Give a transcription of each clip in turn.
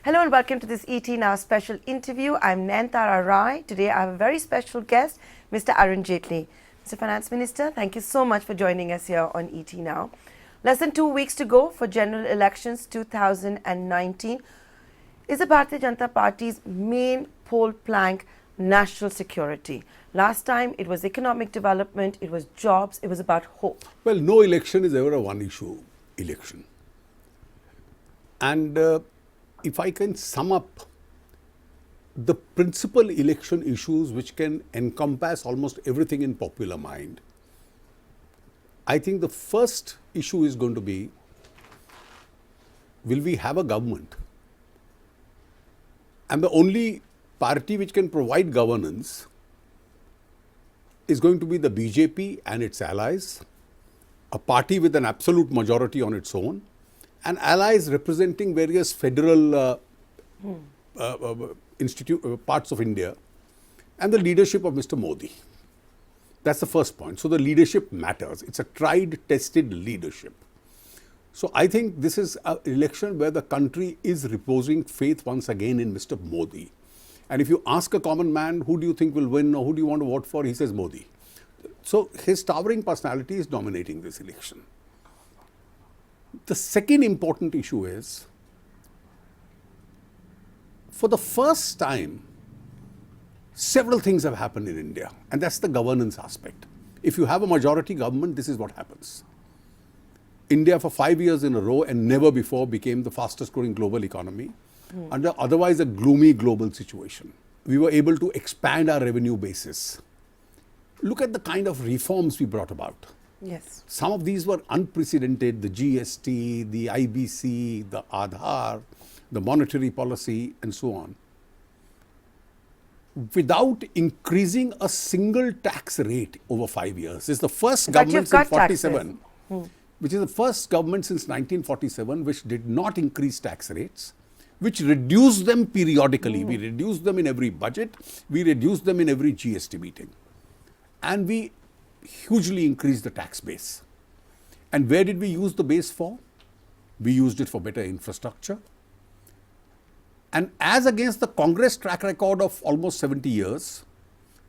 Hello and welcome to this ET Now special interview. I'm Nayantara. Today I have a very special guest, Mr. Arun Jaitley. Mr. Finance Minister, thank you so much for joining us here on ET Now. Less than 2 weeks to go for general elections 2019. Is the Bharatiya Janata Party's main poll plank national security? Last time it was economic development, it was jobs, it was about hope. Well, no election is ever a one-issue election. And if I can sum up the principal election issues which can encompass almost everything in popular mind, I think the first issue is going to be, will we have a government? And the only party which can provide governance is going to be the BJP and its allies, a party with an absolute majority on its own, and allies representing various federal parts of India, and the leadership of Mr. Modi. That's the first point. So the leadership matters. It's a tried, tested leadership. So I think this is an election where the country is reposing faith once again in Mr. Modi. And if you ask a common man, who do you think will win or who do you want to vote for, he says Modi. So his towering personality is dominating this election. The second important issue is, for the first time, several things have happened in India, and that's the governance aspect. If you have a majority government, this is what happens. India for 5 years in a row and never before became the fastest growing global economy under otherwise a gloomy global situation. We were able to expand our revenue basis. Look at the kind of reforms we brought about. Yes. Some of these were unprecedented, the GST, the IBC, the Aadhaar, the monetary policy, and so on. Without increasing a single tax rate over 5 years. It's the first government since 47, which is the first government since 1947 which did not increase tax rates, which reduced them periodically. We reduced them in every budget, we reduced them in every GST meeting. And we hugely increased the tax base. And where did we use the base for? We used it for better infrastructure. And as against the Congress track record of almost 70 years,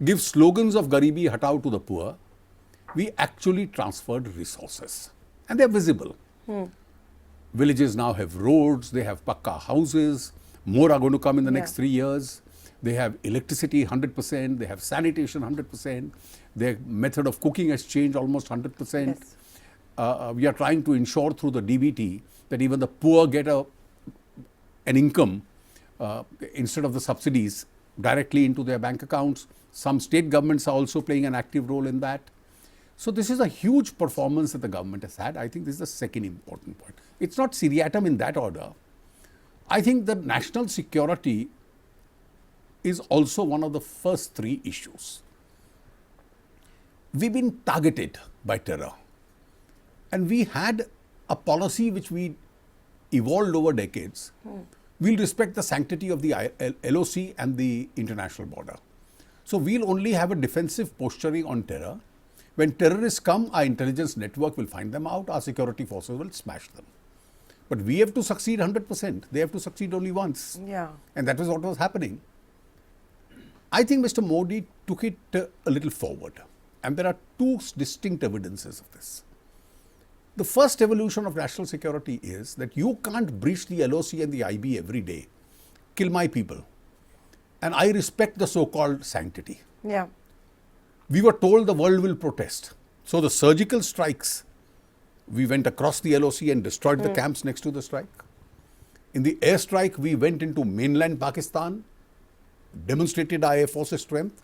give slogans of Garibi Hatao to the poor, we actually transferred resources. And they're visible. Villages now have roads, they have pakka houses, more are going to come in the next 3 years. They have electricity 100%, they have sanitation 100%, their method of cooking has changed almost 100%. Yes. We are trying to ensure through the DBT that even the poor get an income instead of the subsidies directly into their bank accounts. Some state governments are also playing an active role in that. So this is a huge performance that the government has had. I think this is the second important point. It's not seriatim in that order. I think that national security is also one of the first three issues. We've been targeted by terror. And we had a policy which we evolved over decades. We'll respect the sanctity of the LOC and the international border. So we'll only have a defensive posturing on terror. When terrorists come, our intelligence network will find them out, our security forces will smash them. But we have to succeed 100%. They have to succeed only once. Yeah. And that is what was happening. I think Mr. Modi took it a little forward. And there are two distinct evidences of this. The first evolution of national security is that you can't breach the LOC and the IB every day, kill my people. And I respect the so-called sanctity. Yeah. We were told the world will protest. So the surgical strikes, we went across the LOC and destroyed the camps next to the strike. In the airstrike, we went into mainland Pakistan, demonstrated our Air Force's strength,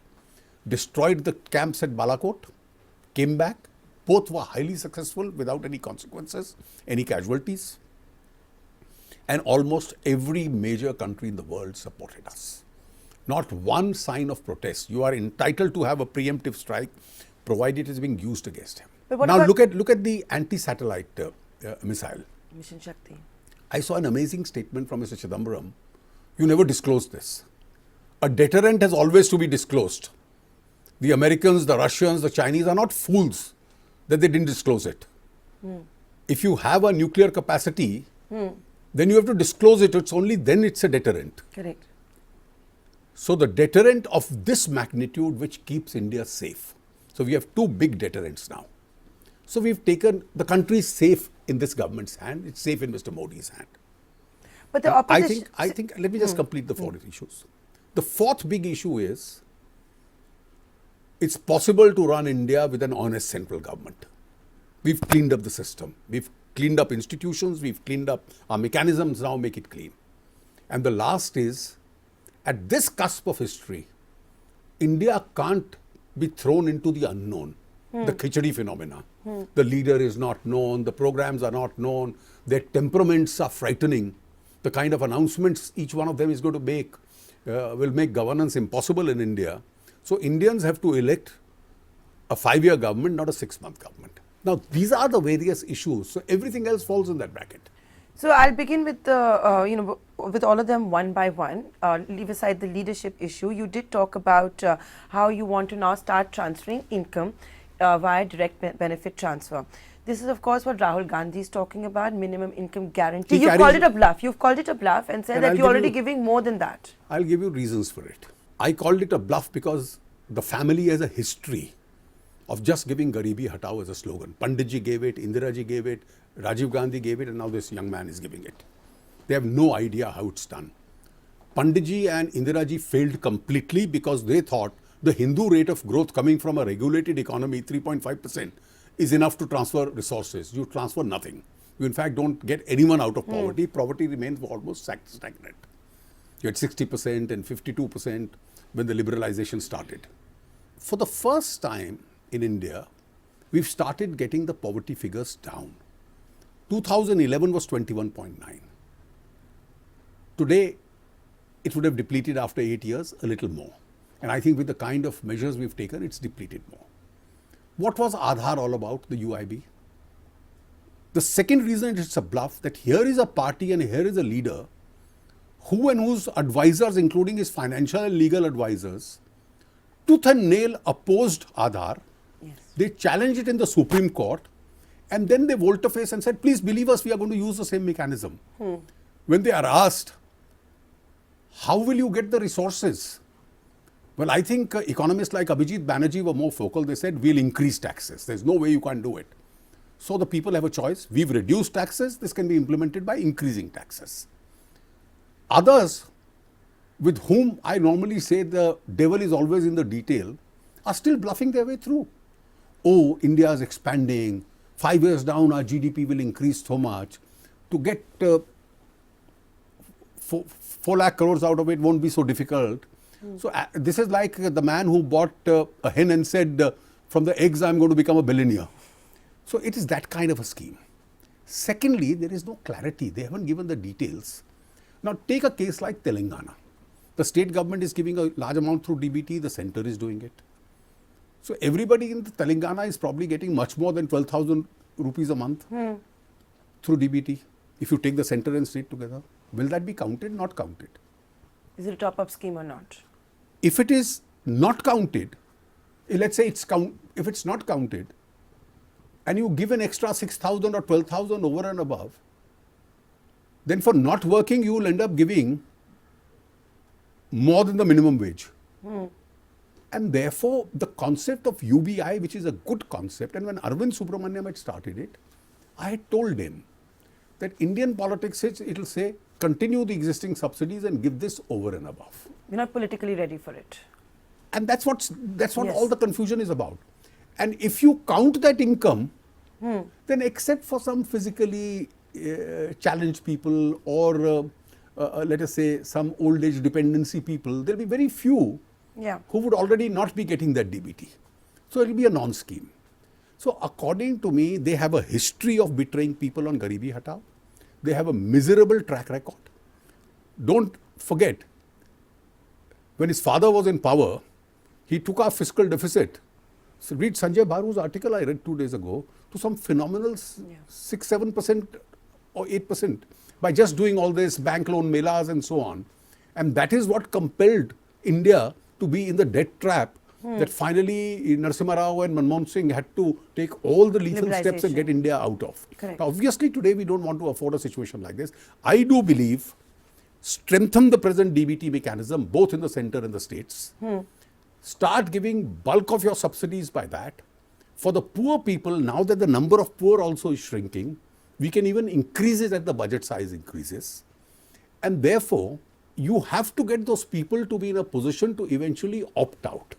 destroyed the camps at Balakot, came back. Both were highly successful without any consequences, any casualties. And almost every major country in the world supported us. Not one sign of protest. You are entitled to have a preemptive strike, provided it is being used against him. Now look at the anti-satellite missile. Mission Shakti. I saw an amazing statement from Mr. Chidambaram. You never disclosed this. A deterrent has always to be disclosed. The Americans, the Russians, the Chinese are not fools that they didn't disclose it. If you have a nuclear capacity, then you have to disclose it. It's only then it's a deterrent. Correct. So the deterrent of this magnitude which keeps India safe. So we have two big deterrents now. So we've taken the country safe in this government's hand. It's safe in Mr. Modi's hand. But the opposition... I think, let me just complete the four issues. The fourth big issue is, it's possible to run India with an honest central government. We've cleaned up the system. We've cleaned up institutions. We've cleaned up our mechanisms. Now make it clean. And the last is, at this cusp of history, India can't be thrown into the unknown, the khichdi phenomena. The leader is not known, the programs are not known, their temperaments are frightening. The kind of announcements each one of them is going to make will make governance impossible in India. So Indians have to elect a 5-year government, not a 6-month government. Now, these are the various issues. So everything else falls in that bracket. So I'll begin with the, with all of them one by one. Leave aside the leadership issue. You did talk about how you want to now start transferring income via direct benefit transfer. This is, of course, what Rahul Gandhi is talking about, minimum income guarantee. You've called it a bluff. You've called it a bluff and said that you're already giving more than that. I'll give you reasons for it. I called it a bluff because the family has a history of just giving Garibi Hatao as a slogan. Panditji gave it, Indiraji gave it, Rajiv Gandhi gave it, and now this young man is giving it. They have no idea how it's done. Panditji and Indiraji failed completely because they thought the Hindu rate of growth coming from a regulated economy, 3.5%, is enough to transfer resources. You transfer nothing. You in fact don't get anyone out of poverty. Poverty remains almost stagnant. You had 60% and 52% when the liberalization started. For the first time in India, we've started getting the poverty figures down. 2011 was 21.9. Today, it would have depleted after 8 years a little more. And I think with the kind of measures we've taken, it's depleted more. What was Aadhaar all about, the UIB? The second reason it's a bluff, that here is a party and here is a leader who and whose advisors, including his financial and legal advisors, tooth and nail opposed Aadhaar. Yes. They challenged it in the Supreme Court, and then they volte-face and said, please believe us, we are going to use the same mechanism. When they are asked, how will you get the resources? Well, I think economists like Abhijit Banerjee were more vocal. They said, we'll increase taxes. There's no way you can't do it. So the people have a choice. We've reduced taxes. This can be implemented by increasing taxes. Others, with whom I normally say the devil is always in the detail, are still bluffing their way through. Oh, India is expanding. 5 years down, our GDP will increase so much. To get 4 lakh crores out of it won't be so difficult. So this is like the man who bought a hen and said, from the eggs, I'm going to become a billionaire. So it is that kind of a scheme. Secondly, there is no clarity. They haven't given the details. Now, take a case like Telangana. The state government is giving a large amount through DBT. The center is doing it. So everybody in the Telangana is probably getting much more than 12,000 rupees a month through DBT. If you take the center and state together, will that be counted? Not counted. Is it a top-up scheme or not? If it is not counted, let's say if it's not counted, and you give an extra 6,000 or 12,000 over and above, then for not working, you will end up giving more than the minimum wage. And therefore, the concept of UBI, which is a good concept, and when Arvind Subramaniam had started it, I had told him that Indian politics, it will say, continue the existing subsidies and give this over and above. We're not politically ready for it. And that's what Yes. all the confusion is about. And if you count that income, then except for some physically challenged people or let us say some old age dependency people, there will be very few who would already not be getting that DBT. So it will be a non-scheme. So according to me, they have a history of betraying people on Garibi Hatao. They have a miserable track record. Don't forget, when his father was in power, he took our fiscal deficit. So read Sanjay Baru's article I read 2 days ago to some phenomenal 6-7% or 8% by just doing all this bank loan melas and so on. And that is what compelled India to be in the debt trap that finally Narasimha Rao and Manmohan Singh had to take all the lethal steps and get India out of. Correct. Now, obviously, today we don't want to afford a situation like this. I do believe strengthen the present DBT mechanism, both in the center and the states. Start giving bulk of your subsidies by that. For the poor people, now that the number of poor also is shrinking, we can even increase it as the budget size increases. And therefore, you have to get those people to be in a position to eventually opt out.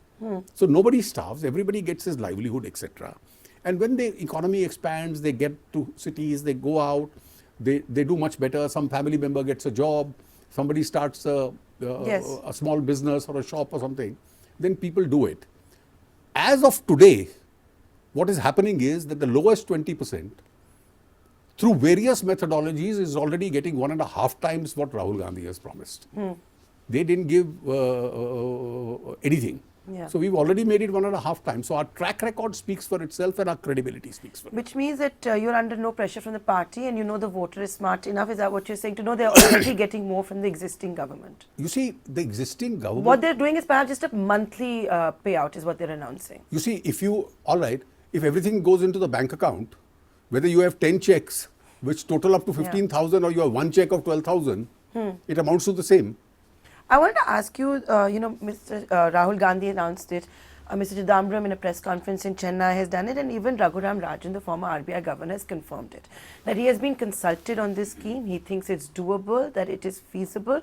So nobody starves, everybody gets his livelihood, etc. And when the economy expands, they get to cities, they go out, they do much better. Some family member gets a job, somebody starts a small business or a shop or something, then people do it. As of today, what is happening is that the lowest 20%, through various methodologies, is already getting 1.5 times what Rahul Gandhi has promised. They didn't give anything. Yeah. So we've already made it 1.5 times. So our track record speaks for itself and our credibility speaks for itself. Which means that you're under no pressure from the party and you know the voter is smart enough. Is that what you're saying? To know they're already getting more from the existing government. You see, the existing government... What they're doing is perhaps just a monthly payout is what they're announcing. You see, if everything goes into the bank account, whether you have 10 checks, which total up to 15,000 or you have one check of 12,000, it amounts to the same. I wanted to ask you, Mr. Rahul Gandhi announced it. Mr. Chidambaram in a press conference in Chennai has done it, and even Raghuram Rajan, the former RBI governor, has confirmed it. That he has been consulted on this scheme. He thinks it's doable, that it is feasible.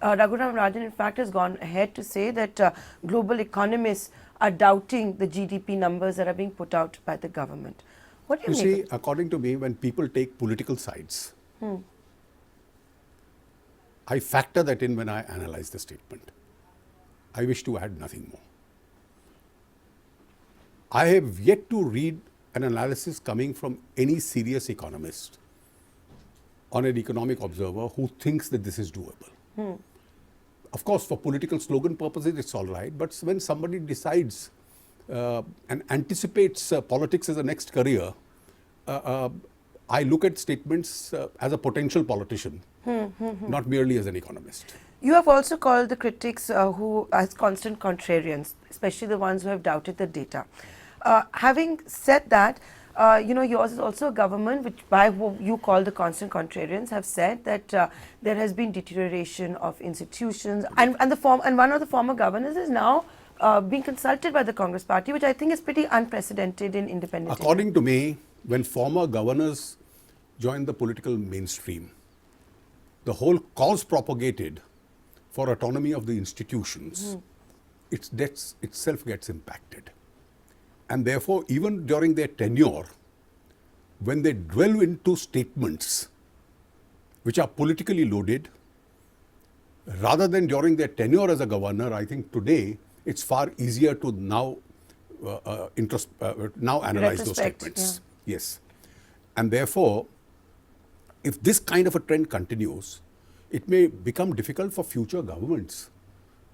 Raghuram Rajan, in fact, has gone ahead to say that global economists are doubting the GDP numbers that are being put out by the government. What do you see, according to me, when people take political sides, I factor that in when I analyze the statement. I wish to add nothing more. I have yet to read an analysis coming from any serious economist on an economic observer who thinks that this is doable. Of course, for political slogan purposes, it's all right. But when somebody decides and anticipates politics as a next career, I look at statements as a potential politician, not merely as an economist. You have also called the critics who as constant contrarians, especially the ones who have doubted the data. Having said that, yours is also a government which, by who you call the constant contrarians, have said that there has been deterioration of institutions, and one of the former governors is now being consulted by the Congress party, which I think is pretty unprecedented in independent. According to me, when former governors joined the political mainstream, the whole cause propagated for autonomy of the institutions, itself gets impacted. And therefore, even during their tenure, when they dwell into statements which are politically loaded, rather than during their tenure as a governor, I think today it's far easier to now analyze those statements. Yeah. Yes. And therefore, if this kind of a trend continues, it may become difficult for future governments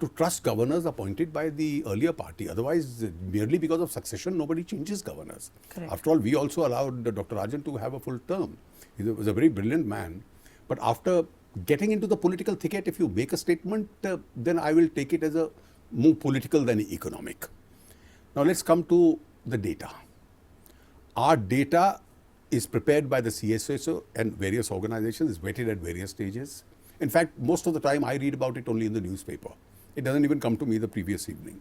to trust governors appointed by the earlier party. Otherwise, merely because of succession, nobody changes governors. Correct. After all, we also allowed Dr. Rajan to have a full term. He was a very brilliant man. But after getting into the political thicket, if you make a statement, then I will take it as a more political than economic. Now let's come to the data. Our data is prepared by the CSSO and various organizations, is vetted at various stages. In fact, most of the time I read about it only in the newspaper. It doesn't even come to me the previous evening.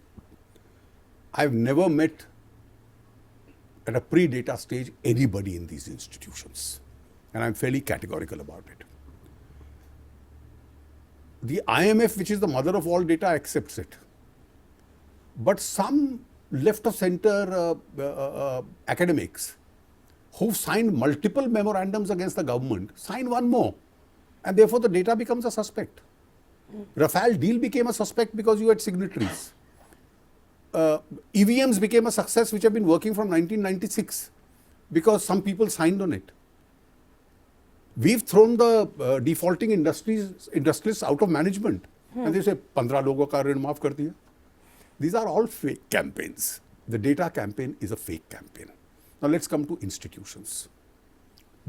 I've never met at a pre-data stage anybody in these institutions, and I'm fairly categorical about it. The IMF, which is the mother of all data, accepts it. But some left of center academics who signed multiple memorandums against the government sign one more, and therefore the data becomes a suspect. Rafale deal became a suspect because you had signatories. EVMs became a success which have been working from 1996 because some people signed on it. We've thrown the defaulting industrialists out of management, and they say, 15 logo ka rin maaf kar diya. These are all fake campaigns. The data campaign is a fake campaign. Now let's come to institutions.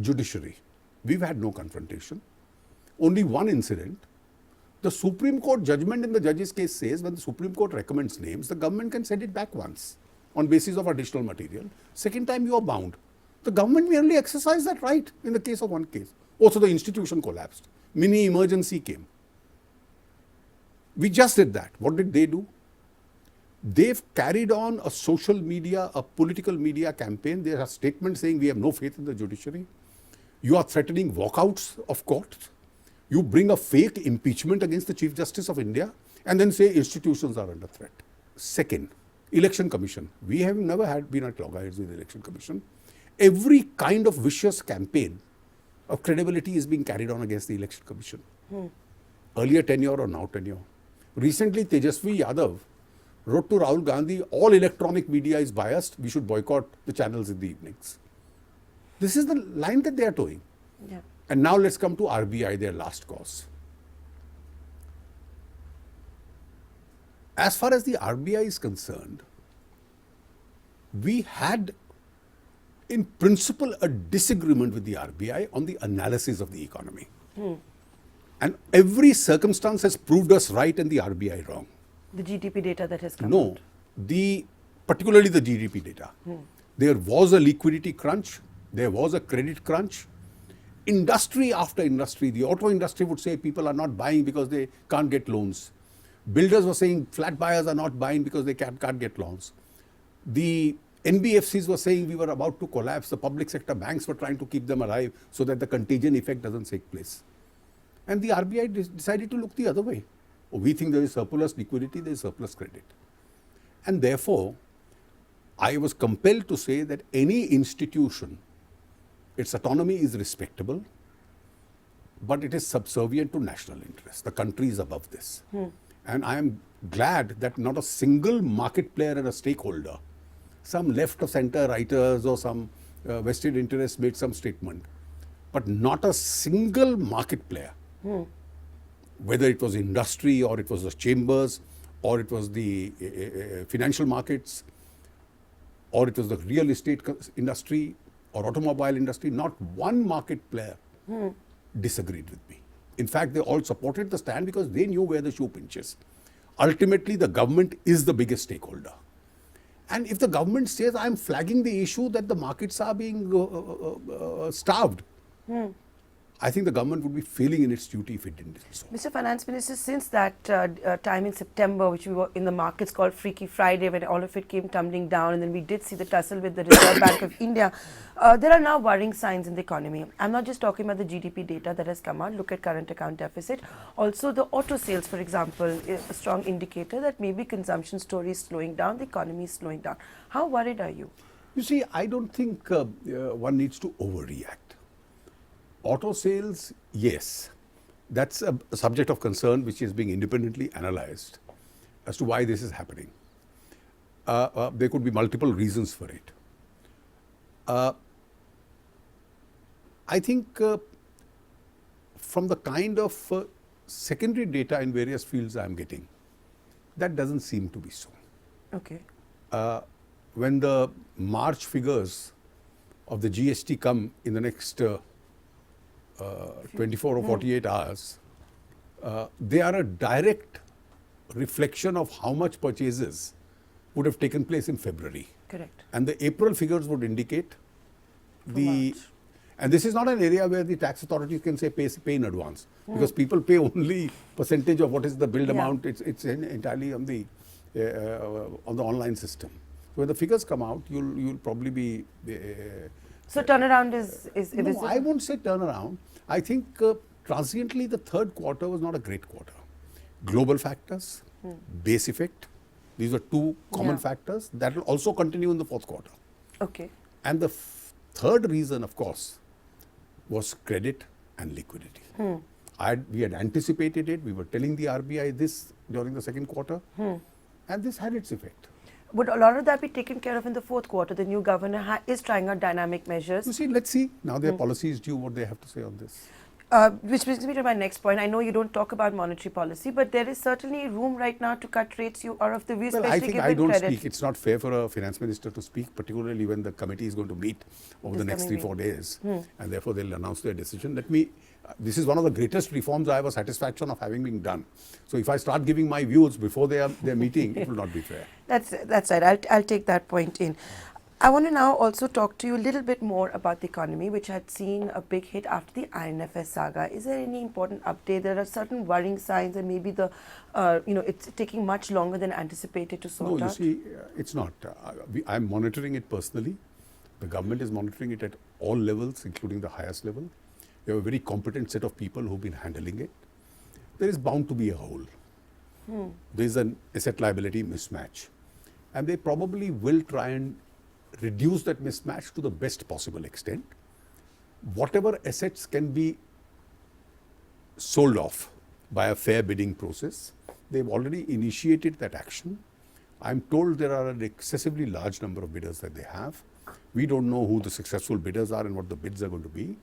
Judiciary. We've had no confrontation. Only one incident The Supreme Court judgment in the judge's case says when the Supreme Court recommends names, the government can send it back once on basis of additional material. Second time you are bound. The government merely exercised that right in the case of one case. Also the institution collapsed. Mini emergency came. We just did that. What did they do? They've carried on a social media, a political media campaign. There are statements saying we have no faith in the judiciary. You are threatening walkouts of courts. You bring a fake impeachment against the Chief Justice of India and then say institutions are under threat. Second, Election Commission. We have never been at loggerheads with the Election Commission. Every kind of vicious campaign of credibility is being carried on against the Election Commission. Earlier tenure or now tenure. Recently, Tejasvi Yadav wrote to Rahul Gandhi, all electronic media is biased, we should boycott the channels in the evenings. This is the line that they are towing. Yeah. And now let's come to RBI, their last cause. As far as the RBI is concerned, we had in principle a disagreement with the RBI on the analysis of the economy. And every circumstance has proved us right and the RBI wrong. The GDP data that has come No, out. particularly the GDP data. There was a liquidity crunch, there was a credit crunch. Industry after industry, the auto industry would say people are not buying because they can't get loans. Builders were saying flat buyers are not buying because they can't get loans. The NBFCs were saying we were about to collapse. The public sector banks were trying to keep them alive so that the contagion effect doesn't take place. And the RBI decided to look the other way. Oh, we think there is surplus liquidity, there is surplus credit. And therefore, I was compelled to say that any institution, its autonomy is respectable, but it is subservient to national interest. The country is above this. And I am glad that not a single market player and a stakeholder, some left of center writers or some vested interests made some statement, but not a single market player, whether it was industry or it was the chambers or it was the financial markets or it was the real estate industry or automobile industry, not one market player disagreed with me. In fact, they all supported the stand because they knew where the shoe pinches. Ultimately, the government is the biggest stakeholder. And if the government says, I'm flagging the issue that the markets are being starved, I think the government would be failing in its duty if it didn't do so. Mr. Finance Minister, since that time in September, which we were in the markets called Freaky Friday, when all of it came tumbling down, and then we did see the tussle with the Reserve Bank of India, there are now worrying signs in the economy. I'm not just talking about the GDP data that has come out. Look at current account deficit. Also, the auto sales, for example, is a strong indicator that maybe consumption story is slowing down, the economy is slowing down. How worried are you? You see, I don't think one needs to overreact. Auto sales, yes, that's a subject of concern which is being independently analyzed as to why this is happening. There could be multiple reasons for it. I think from the kind of secondary data in various fields I'm getting, that doesn't seem to be so. Okay. When the March figures of the GST come in the next 24 or 48 hours, they are a direct reflection of how much purchases would have taken place in February. Correct. And the April figures would indicate March. And this is not an area where the tax authorities can say pay in advance, because people pay only percentage of what is the billed amount. It's entirely on the online system. So when the figures come out, you'll probably be. So turnaround is No, I won't say turnaround. I think transiently the third quarter was not a great quarter. Global factors, base effect. These are two common factors that will also continue in the fourth quarter. Okay. And the third reason, of course, was credit and liquidity. We had anticipated it. We were telling the RBI this during the second quarter, and this had its effect. Would a lot of that be taken care of in the fourth quarter? The new governor is trying out dynamic measures. You see, let's see. Now their policy is due, what they have to say on this. Which brings me to my next point. I know you don't talk about monetary policy, but there is certainly room right now to cut rates. You are of the view, Well, especially I think given I don't credit. speak. It's not fair for a finance minister to speak, particularly when the committee is going to meet over the next 3-4 days, and therefore they'll announce their decision. Let me This is one of the greatest reforms I have a satisfaction of having been done. So if I start giving my views before their meeting, it will not be fair. That's right. I'll take that point in. I want to now also talk to you a little bit more about the economy, which had seen a big hit after the INFS saga. Is there any important update? There are certain worrying signs, and maybe it's taking much longer than anticipated to sort out. No, you see, it's not. I'm monitoring it personally. The government is monitoring it at all levels, including the highest level. We have a very competent set of people who've been handling it. There is bound to be a hole. There is an asset liability mismatch. And they probably will try and reduce that mismatch to the best possible extent. Whatever assets can be sold off by a fair bidding process, they've already initiated that action. I'm told there are an excessively large number of bidders that they have. We don't know who the successful bidders are and what the bids are going to be.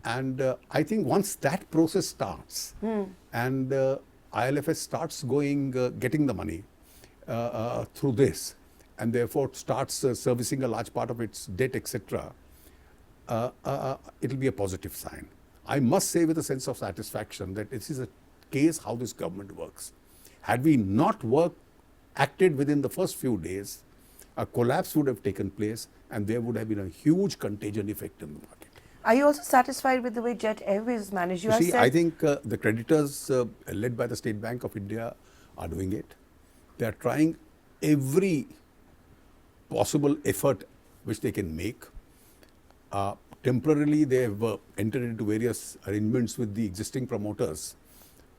And I think once that process starts and ILFS starts getting the money through this, and therefore starts servicing a large part of its debt, etc., it will be a positive sign. I must say with a sense of satisfaction that this is a case how this government works. Had we not acted within the first few days, a collapse would have taken place and there would have been a huge contagion effect in the market. Are you also satisfied with the way Jet Airways managed? I think the creditors led by the State Bank of India are doing it. They are trying every possible effort which they can make. Temporarily, they have entered into various arrangements with the existing promoters,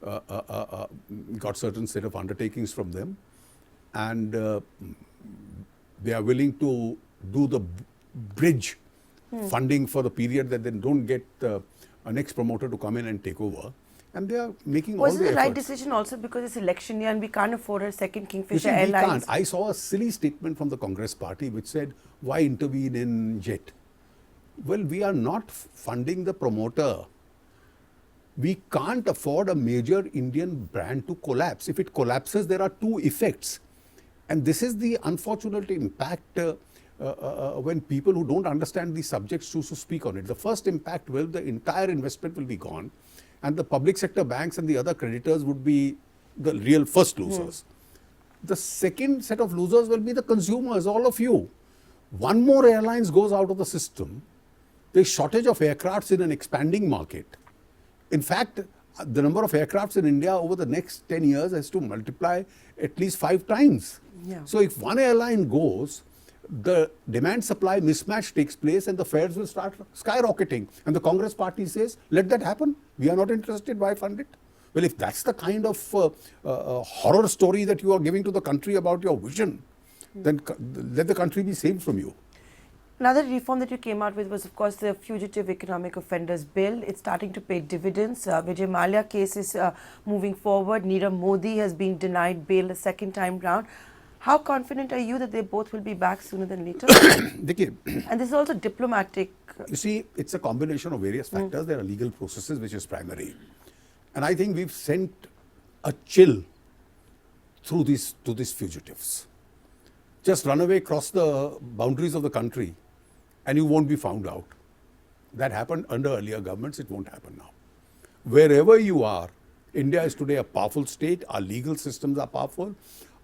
got certain set of undertakings from them, and they are willing to do the bridge funding for the period that they don't get a next promoter to come in and take over. And they are making all the efforts. Was it the right decision also because it's election year and we can't afford a second Kingfisher Airlines? We can't. I saw a silly statement from the Congress party which said, why intervene in Jet? Well, we are not funding the promoter. We can't afford a major Indian brand to collapse. If it collapses, there are two effects. And this is the unfortunate impact when people who don't understand these subjects choose to speak on it. The first impact will, the entire investment will be gone. And the public sector banks and the other creditors would be the real first losers. The second set of losers will be the consumers, all of you. One more airlines goes out of the system. There's shortage of aircrafts in an expanding market. In fact, the number of aircrafts in India over the next 10 years has to multiply at least 5 times. Yeah. So if one airline goes, the demand-supply mismatch takes place and the fares will start skyrocketing. And the Congress party says, let that happen. We are not interested. Why fund it? Well, if that's the kind of horror story that you are giving to the country about your vision, then let the country be saved from you. Another reform that you came out with was, of course, the Fugitive Economic Offenders Bill. It's starting to pay dividends. Vijay Mallya case is moving forward. Nirav Modi has been denied bail a second time round. How confident are you that they both will be back sooner than later? And this is also diplomatic. You see, it's a combination of various factors. There are legal processes, which is primary. And I think we've sent a chill through to these fugitives. Just run away, cross the boundaries of the country, and you won't be found out. That happened under earlier governments. It won't happen now. Wherever you are, India is today a powerful state. Our legal systems are powerful.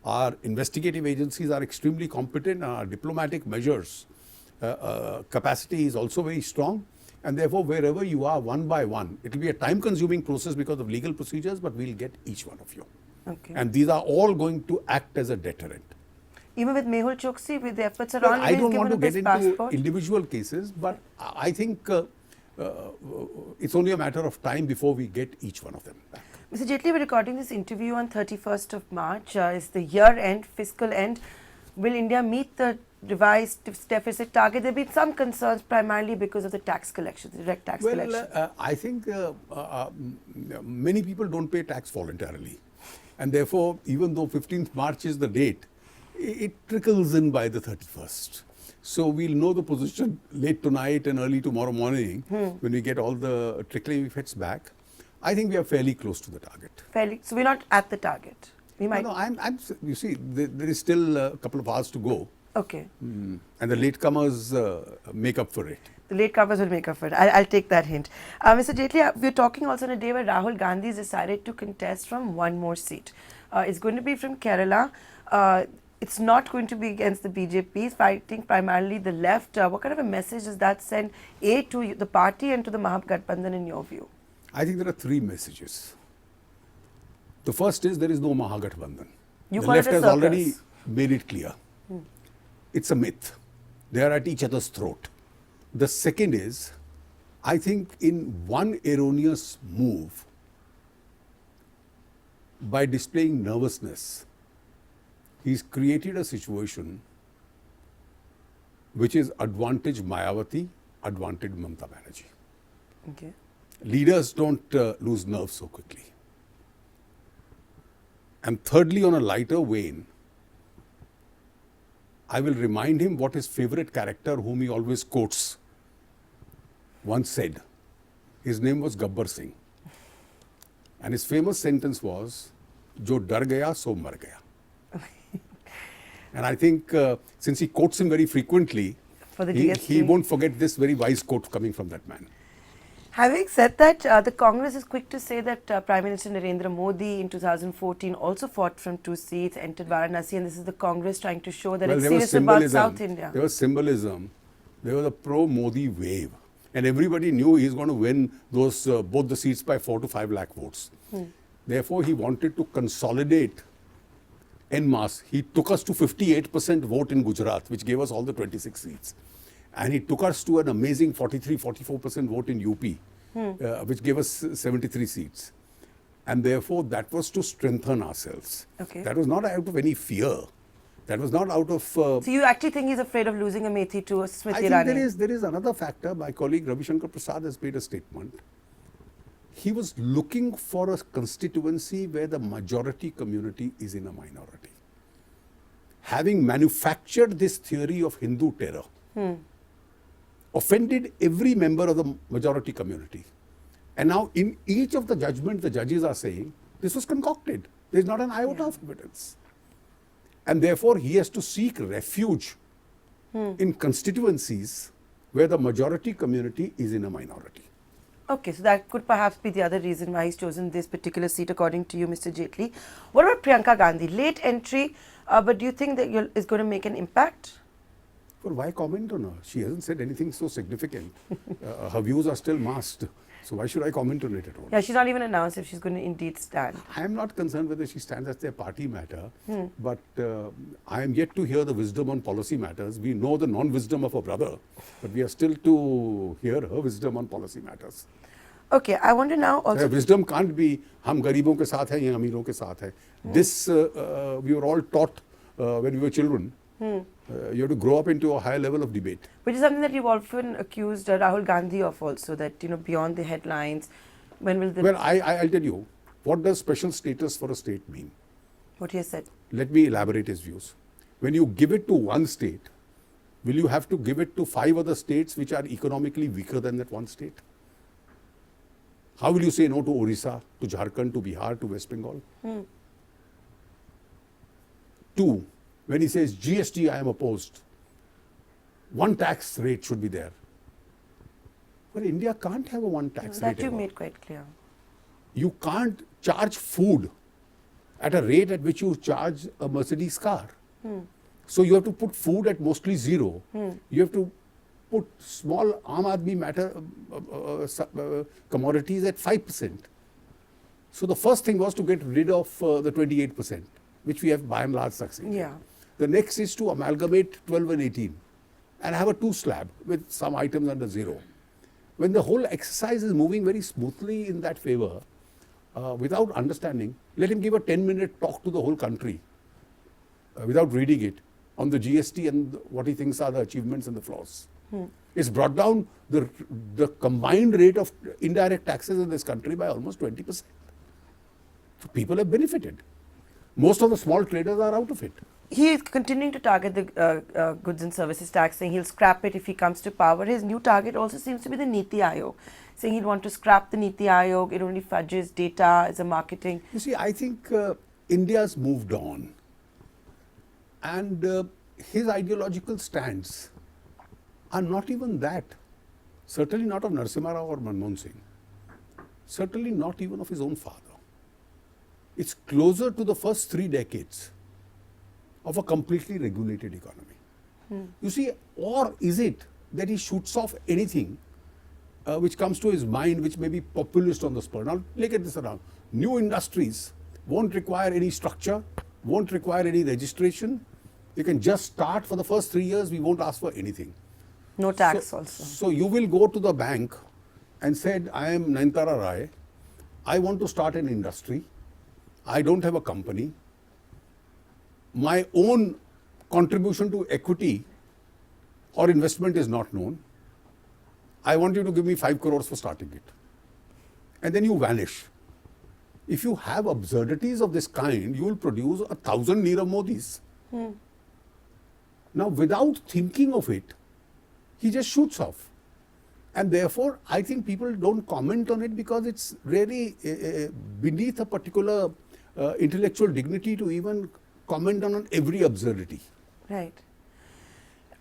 Our investigative agencies are extremely competent. Our diplomatic measures capacity is also very strong. And therefore, wherever you are, one by one, it will be a time-consuming process because of legal procedures, but we'll get each one of you. Okay. And these are all going to act as a deterrent. Even with Mehul Choksi, with the efforts around, I don't want to get into individual cases, but I think it's only a matter of time before we get each one of them back. Mr. Jaitley, we're recording this interview on 31st of March. It's the year-end, fiscal end. Will India meet the revised deficit target? There have been some concerns primarily because of the tax collection, the direct tax collection. I think many people don't pay tax voluntarily. And therefore, even though 15th March is the date, it trickles in by the 31st. So we'll know the position late tonight and early tomorrow morning when we get all the trickling effects back. I think we are fairly close to the target. Fairly, so we're not at the target. We might. No, you see, there is still a couple of hours to go. Okay. And the latecomers make up for it. The latecomers will make up for it. I'll take that hint. Mr. Jaitley, we're talking also on a day where Rahul Gandhi has decided to contest from one more seat. It's going to be from Kerala. It's not going to be against the BJP. He's fighting primarily the left. What kind of a message does that send, A, to the party and to the Mahagathbandhan in your view? I think there are three messages. The first is there is no Mahagathbandhan. The left has already made it clear. It's a myth. They are at each other's throat. The second is, I think in one erroneous move, by displaying nervousness, he's created a situation which is advantage Mayawati, advantage Mamata Banerjee. Okay. Leaders don't lose nerve so quickly. And thirdly, on a lighter vein, I will remind him what his favorite character, whom he always quotes, once said. His name was Gabbar Singh. And his famous sentence was, "Jo dar gaya, so mar gaya." And I think since he quotes him very frequently, he won't forget this very wise quote coming from that man. Having said that, the Congress is quick to say that Prime Minister Narendra Modi in 2014 also fought from 2 seats, entered Varanasi, and this is the Congress trying to show that it's serious about South India. There was symbolism. There was a pro-Modi wave. And everybody knew he's going to win those both the seats by 4 to 5 lakh votes. Therefore, he wanted to consolidate en masse. He took us to 58% vote in Gujarat, which gave us all the 26 seats. And he took us to an amazing 43-44% vote in UP, which gave us 73 seats. And therefore, that was to strengthen ourselves. Okay. That was not out of any fear. That was not out of... so you actually think he's afraid of losing Amethi to Smriti Irani? I think there is another factor. My colleague Ravi Shankar Prasad has made a statement. He was looking for a constituency where the majority community is in a minority. Having manufactured this theory of Hindu terror, offended every member of the majority community. And now in each of the judgments, the judges are saying, this was concocted. There is not an iota of evidence. And therefore, he has to seek refuge in constituencies where the majority community is in a minority. Okay, so that could perhaps be the other reason why he's chosen this particular seat, according to you, Mr. Jaitley. What about Priyanka Gandhi? Late entry, but do you think that is going to make an impact? Well, why comment on her? She hasn't said anything so significant. Her views are still masked. So why should I comment on it at all? Yeah, she's not even announced if she's going to indeed stand. I am not concerned whether she stands as their party matter, but I am yet to hear the wisdom on policy matters. We know the non-wisdom of her brother, but we are still to hear her wisdom on policy matters. Okay, I want to now also... wisdom can't be, hum garibon ke saath hai, ya amiron ke saath hai. This, we were all taught when we were children. You have to grow up into a higher level of debate. Which is something that you've often accused Rahul Gandhi of also, that, you know, beyond the headlines, when will the... Well, I'll tell you, what does special status for a state mean? What he has said. Let me elaborate his views. When you give it to one state, will you have to give it to 5 other states which are economically weaker than that one state? How will you say no to Orissa, to Jharkhand, to Bihar, to West Bengal? 2, when he says GST, I am opposed. One tax rate should be there. But India can't have a one tax rate. That you made quite clear. You can't charge food at a rate at which you charge a Mercedes car. So you have to put food at mostly 0. You have to put small Aam Aadmi matter commodities at 5%. So the first thing was to get rid of the 28%, which we have by and large succeeded. Yeah. The next is to amalgamate 12 and 18 and have a 2 slab with some items under 0. When the whole exercise is moving very smoothly in that favor, without understanding, let him give a 10-minute talk to the whole country without reading it on the GST and what he thinks are the achievements and the flaws. It's brought down the combined rate of indirect taxes in this country by almost 20%. So people have benefited. Most of the small traders are out of it. He is continuing to target the goods and services tax, saying he'll scrap it if he comes to power. His new target also seems to be the Niti Aayog, saying he'd want to scrap the Niti Aayog. It only fudges data as a marketing. You see, I think India's moved on. And his ideological stands are not even that. Certainly not of Narasimha Rao or Manmohan Singh. Certainly not even of his own father. It's closer to the first 3 decades of a completely regulated economy. You see, or is it that he shoots off anything which comes to his mind, which may be populist on the spur? Now, look at this around. New industries won't require any structure, won't require any registration. You can just start. For the first 3 years, we won't ask for anything. No tax also. So you will go to the bank and said, I am Nayantara Rai. I want to start an industry. I don't have a company. My own contribution to equity or investment is not known. I want you to give me 5 crores for starting it. And then you vanish. If you have absurdities of this kind, you will produce 1,000 Nirav Modis. Now, without thinking of it, he just shoots off. And therefore, I think people don't comment on it because it's really beneath a particular intellectual dignity to even comment on every absurdity. Right.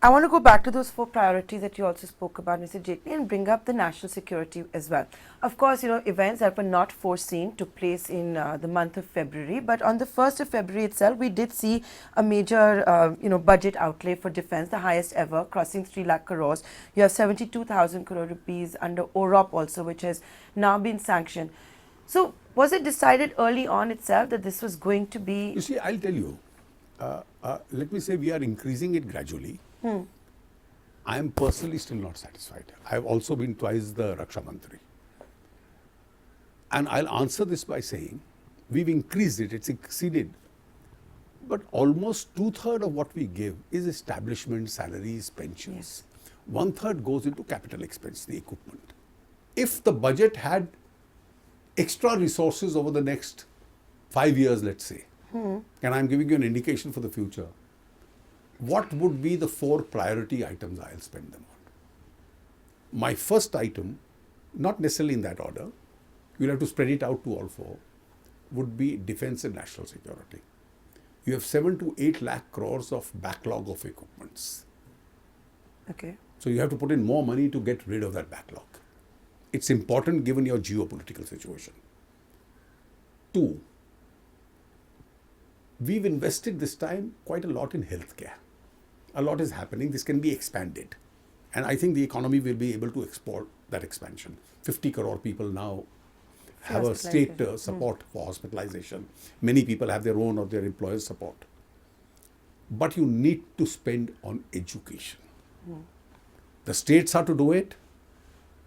I want to go back to those 4 priorities that you also spoke about, Mr. Jaitley, and bring up the national security as well. Of course, events that were not foreseen took place in the month of February, but on the 1st of February itself, we did see a major, budget outlay for defense, the highest ever, crossing 3 lakh crores. You have 72,000 crore rupees under OROP also, which has now been sanctioned. So, was it decided early on itself that this was going to be? You see, I'll tell you, let me say we are increasing it gradually. I am personally still not satisfied. I have also been twice the Raksha Mantri. And I'll answer this by saying, we've increased it, it's exceeded. But almost 2/3 of what we give is establishment, salaries, pensions. 1/3 goes into capital expense, the equipment. If the budget had extra resources over the next 5 years, let's say, and I'm giving you an indication for the future, what would be the 4 priority items I'll spend them on? My first item, not necessarily in that order, you'll have to spread it out to all 4, would be defense and national security. You have 7 to 8 lakh crores of backlog of equipments. Okay. So you have to put in more money to get rid of that backlog. It's important given your geopolitical situation. 2, we've invested this time quite a lot in healthcare. A lot is happening. This can be expanded. And I think the economy will be able to export that expansion. 50 crore people now have a state support for hospitalization. Many people have their own or their employers' support. But you need to spend on education. The states have to do it.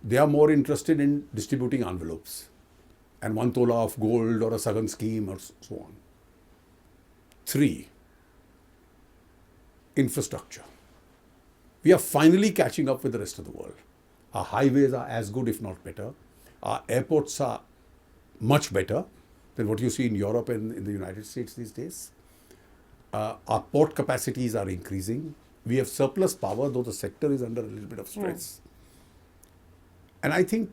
They are more interested in distributing envelopes and 1 tola of gold or a Sagan scheme or so on. 3, infrastructure. We are finally catching up with the rest of the world. Our highways are as good, if not better. Our airports are much better than what you see in Europe and in the United States these days. Our port capacities are increasing. We have surplus power, though the sector is under a little bit of stress. And I think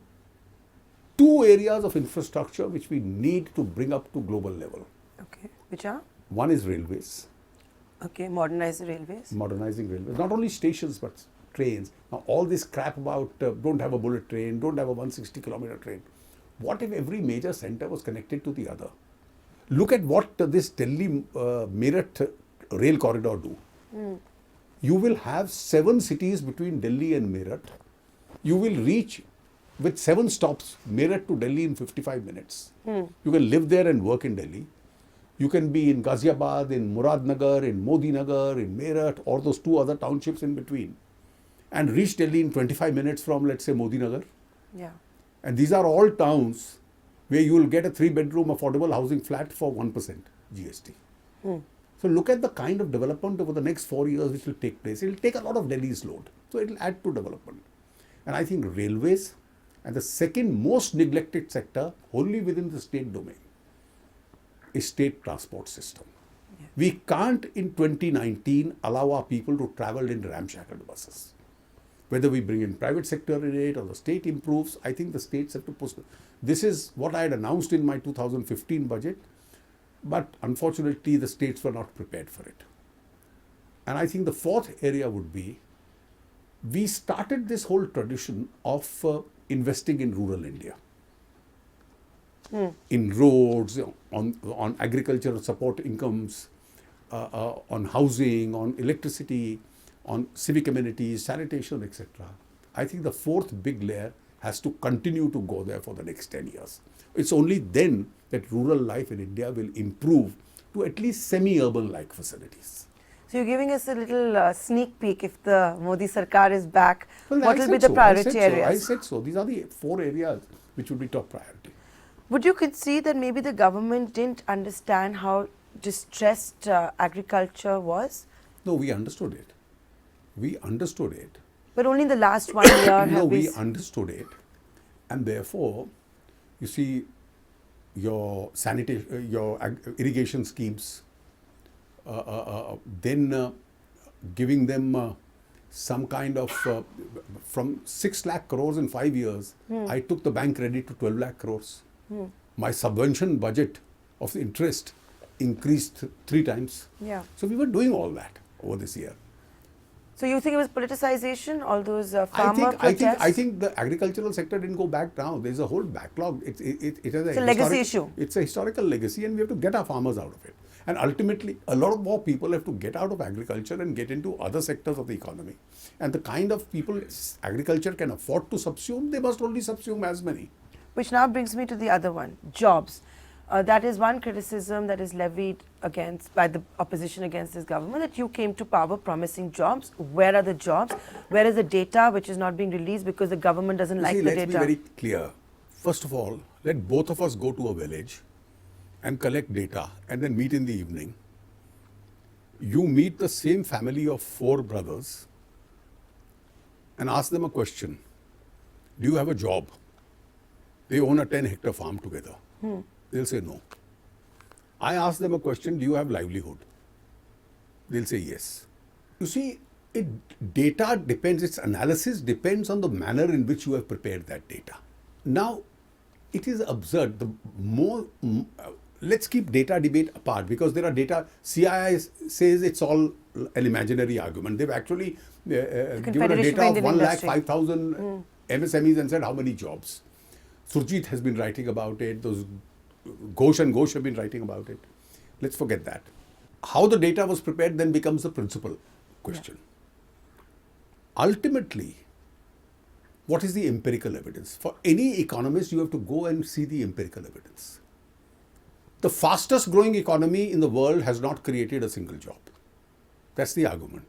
2 areas of infrastructure which we need to bring up to global level. Okay. Which are? One is railways. Okay, modernize the railways. Modernizing railways. Not only stations, but trains. Now, all this crap about don't have a bullet train, don't have a 160-kilometer train. What if every major center was connected to the other? Look at what this Delhi-Meerut rail corridor do. You will have 7 cities between Delhi and Meerut. You will reach, with 7 stops, Meerut to Delhi in 55 minutes. You can live there and work in Delhi. You can be in Ghaziabad, in Muradnagar, in Modi Nagar, in Meerut, or those 2 other townships in between, and reach Delhi in 25 minutes from, let's say, Modi Nagar. Yeah. And these are all towns where you will get a 3-bedroom affordable housing flat for 1% GST. So look at the kind of development over the next 4 years which will take place. It will take a lot of Delhi's load. So it will add to development. And I think railways, and the second most neglected sector, wholly within the state domain, is state transport system. Yeah. We can't in 2019 allow our people to travel in ramshackled buses. Whether we bring in private sector in it or the state improves, I think the states have to push. This is what I had announced in my 2015 budget, but unfortunately the states were not prepared for it. And I think the fourth area would be, we started this whole tradition of investing in rural India. In roads, on agricultural support incomes, on housing, on electricity, on civic amenities, sanitation, etc. I think the fourth big layer has to continue to go there for the next 10 years. It's only then that rural life in India will improve to at least semi-urban-like facilities. So you're giving us a little sneak peek. If the Modi Sarkar is back, Well, what will be the priority areas? I said so. These are the 4 areas which would be top priority. Would you concede that maybe the government didn't understand how distressed agriculture was? No, we understood it. We understood it. But only in the last 1 year No, have we understood it. And therefore, you see, your sanitation, your irrigation schemes, then giving them some kind of, from 6 lakh crores in 5 years, I took the bank credit to 12 lakh crores. My subvention budget of the interest increased 3 times. Yeah. So we were doing all that over this year. So you think it was politicization, all those farmer protests? I think the agricultural sector didn't go back now. There's a whole backlog. It's a legacy issue. It's a historical legacy, and we have to get our farmers out of it. And ultimately, a lot of more people have to get out of agriculture and get into other sectors of the economy. And the kind of people agriculture can afford to subsume, they must only subsume as many. Which now brings me to the other one, jobs. That is one criticism that is levied against by the opposition against this government, that you came to power promising jobs. Where are the jobs? Where is the data which is not being released because the government doesn't like the data? Let's be very clear. First of all, let both of us go to a village and collect data and then meet in the evening. You meet the same family of 4 brothers and ask them a question. Do you have a job? They own a 10-hectare farm together. They'll say no. I ask them a question, do you have livelihood? They'll say yes. You see, data depends, its analysis depends on the manner in which you have prepared that data. Now, it is absurd. Let's keep data debate apart, because there are data, CII says it's all an imaginary argument. They've actually given a data of 1,05,000 MSMEs and said how many jobs. Surjit has been writing about it. Those Ghosh and Ghosh have been writing about it. Let's forget that. How the data was prepared then becomes the principal question. Yeah. Ultimately, what is the empirical evidence? For any economist, you have to go and see the empirical evidence. The fastest growing economy in the world has not created a single job. That's the argument.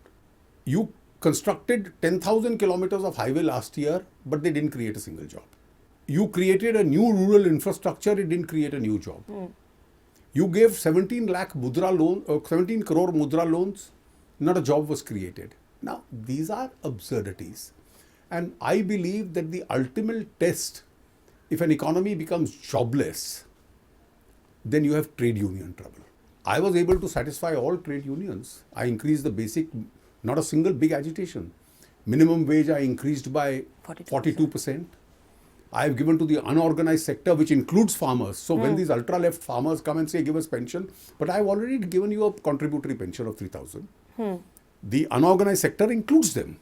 You constructed 10,000 kilometers of highway last year, but they didn't create a single job. You created a new rural infrastructure, it didn't create a new job. You gave 17 crore mudra loans, not a job was created. Now, these are absurdities. And I believe that the ultimate test, if an economy becomes jobless, then you have trade union trouble. I was able to satisfy all trade unions. I increased the basic, not a single big agitation. Minimum wage I increased by 42%. I have given to the unorganized sector, which includes farmers. So when these ultra-left farmers come and say, give us pension, but I have already given you a contributory pension of 3,000. The unorganized sector includes them.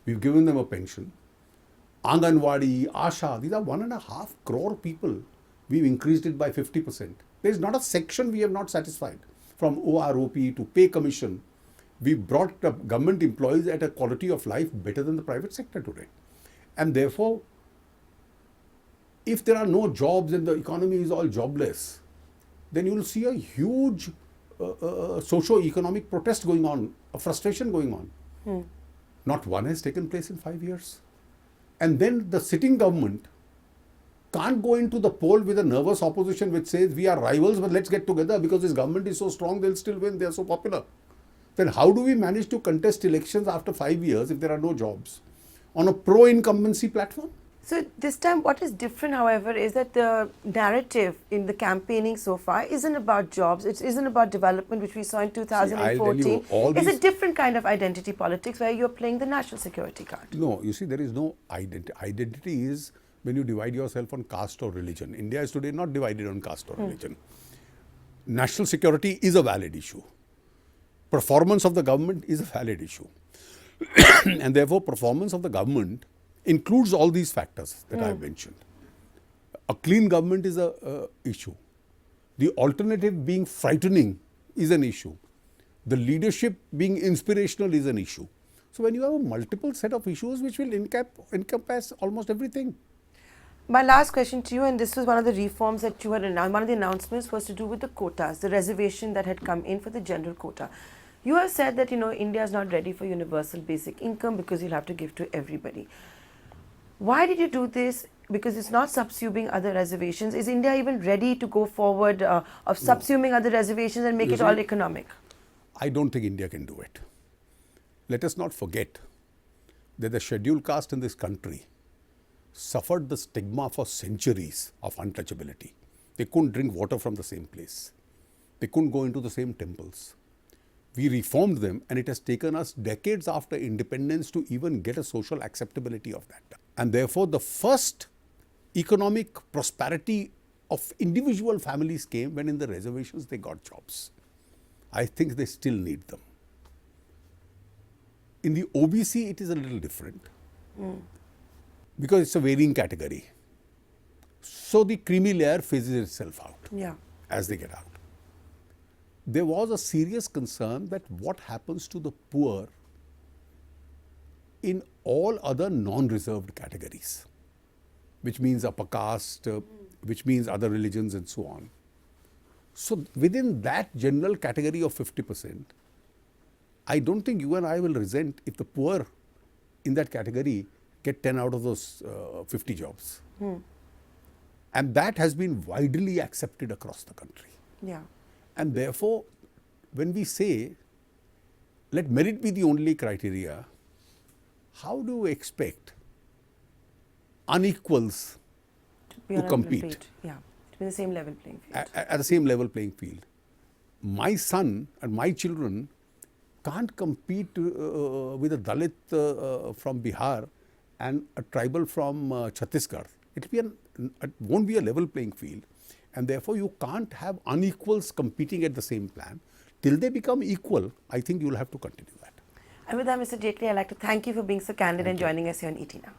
We've given them a pension. Anganwadi, Asha, these are 1.5 crore people. We've increased it by 50%. There's not a section we have not satisfied. From OROP to pay commission, we brought government employees at a quality of life better than the private sector today. And therefore, if there are no jobs and the economy is all jobless, then you will see a huge socio-economic protest going on, a frustration going on. Not one has taken place in 5 years. And then the sitting government can't go into the poll with a nervous opposition which says we are rivals, but let's get together because this government is so strong, they'll still win, they're so popular. Then how do we manage to contest elections after 5 years if there are no jobs on a pro-incumbency platform? So this time what is different, however, is that the narrative in the campaigning so far isn't about jobs, it isn't about development, which we saw in 2014. It's a different kind of identity politics where you're playing the national security card. No, you see, there is no identity. Identity is when you divide yourself on caste or religion. India is today not divided on caste or religion. National security is a valid issue. performance of the government is a valid issue. And therefore, performance of the government includes all these factors that I have mentioned. A clean government is a issue. The alternative being frightening is an issue. The leadership being inspirational is an issue. So when you have a multiple set of issues which will encompass almost everything. My last question to you, and this was one of the reforms that you had announced, one of the announcements was to do with the quotas, the reservation that had come in for the general quota. You have said that, India is not ready for universal basic income because you'll have to give to everybody. Why did you do this? Because it's not subsuming other reservations. Is India even ready to go forward of subsuming other reservations and make it all economic? I don't think India can do it. Let us not forget that the scheduled caste in this country suffered the stigma for centuries of untouchability. They couldn't drink water from the same place. They couldn't go into the same temples. We reformed them, and it has taken us decades after independence to even get a social acceptability of that. And therefore, the first economic prosperity of individual families came when in the reservations they got jobs. I think they still need them. In the OBC, it is a little different because it's a varying category. So the creamy layer phases itself out as they get out. There was a serious concern that what happens to the poor in all other non-reserved categories, which means upper caste, which means other religions and so on. So within that general category of 50%, I don't think you and I will resent if the poor in that category get 10 out of those 50 jobs. And that has been widely accepted across the country. And therefore, when we say, let merit be the only criteria, how do we expect unequals to compete? To be the same level playing field. At the same level playing field. My son and my children can't compete with a Dalit from Bihar and a tribal from Chhattisgarh. It won't be a level playing field. And therefore, you can't have unequals competing at the same plan. Till they become equal, I think you will have to continue that. And with that, Mr. Jaitley, I'd like to thank you for being so candid and joining us here on ET Now.